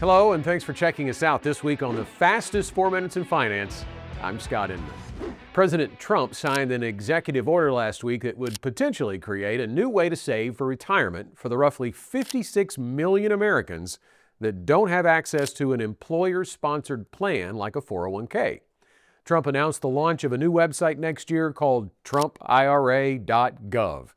Hello, and thanks for checking us out this week on the fastest 4 minutes in finance. I'm Scott Inman. President Trump signed an executive order last week that would potentially create a new way to save for retirement for the roughly 56 million Americans that don't have access to an employer-sponsored plan like a 401k. Trump announced the launch of a new website next year called TrumpIRA.gov.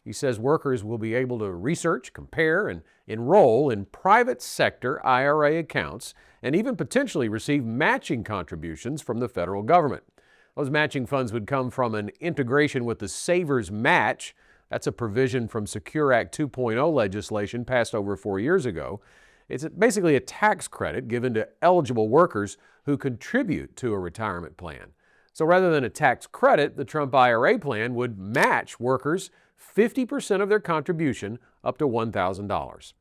He says workers will be able to research, compare, and enroll in private sector IRA accounts and even potentially receive matching contributions from the federal government. Those matching funds would come from an integration with the Savers Match. That's a provision from Secure Act 2.0 legislation passed over 4 years ago. It's basically a tax credit given to eligible workers who contribute to a retirement plan. So rather than a tax credit, the Trump IRA plan would match workers 50% of their contribution up to $1,000.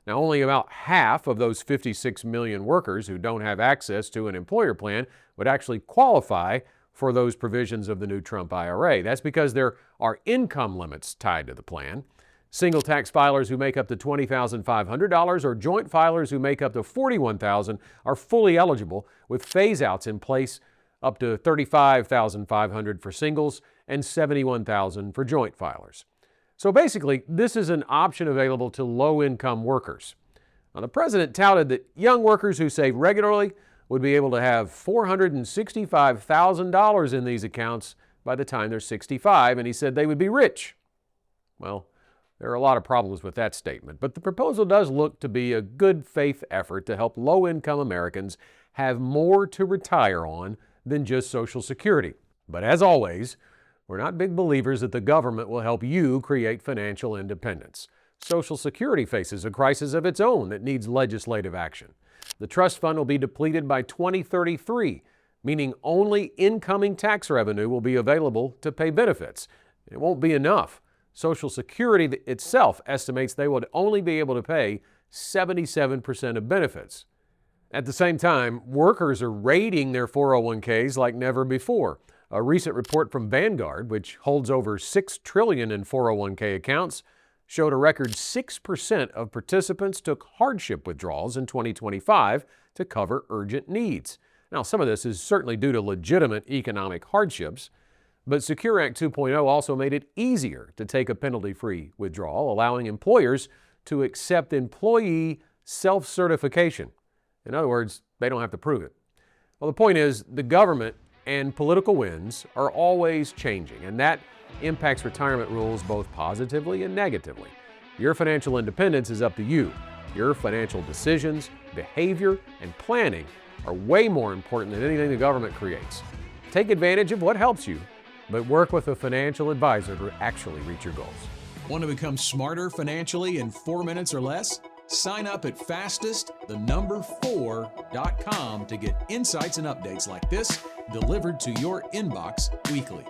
Now, only about half of those 56 million workers who don't have access to an employer plan would actually qualify for those provisions of the new Trump IRA. That's because there are income limits tied to the plan. Single tax filers who make up to $20,500 or joint filers who make up to $41,000 are fully eligible, with phase-outs in place up to $35,500 for singles and $71,000 for joint filers. So basically, this is an option available to low-income workers. Now, the president touted that young workers who save regularly would be able to have $465,000 in these accounts by the time they're 65, and he said they would be rich. Well, there are a lot of problems with that statement, but the proposal does look to be a good faith effort to help low-income Americans have more to retire on than just Social Security. But as always, we're not big believers that the government will help you create financial independence. Social Security faces a crisis of its own that needs legislative action. The trust fund will be depleted by 2033, meaning only incoming tax revenue will be available to pay benefits. It won't be enough. Social Security itself estimates they would only be able to pay 77% of benefits. At the same time, workers are raiding their 401ks like never before. A recent report from Vanguard, which holds over $6 trillion in 401k accounts, showed a record 6% of participants took hardship withdrawals in 2025 to cover urgent needs. Now, some of this is certainly due to legitimate economic hardships, but Secure Act 2.0 also made it easier to take a penalty-free withdrawal, allowing employers to accept employee self-certification. In other words, they don't have to prove it. Well, the point is, the government and political winds are always changing, and that impacts retirement rules both positively and negatively. Your financial independence is up to you. Your financial decisions, behavior, and planning are way more important than anything the government creates. Take advantage of what helps you, but work with a financial advisor to actually reach your goals. Want to become smarter financially in 4 minutes or less? Sign up at fastest4.com to get insights and updates like this delivered to your inbox weekly.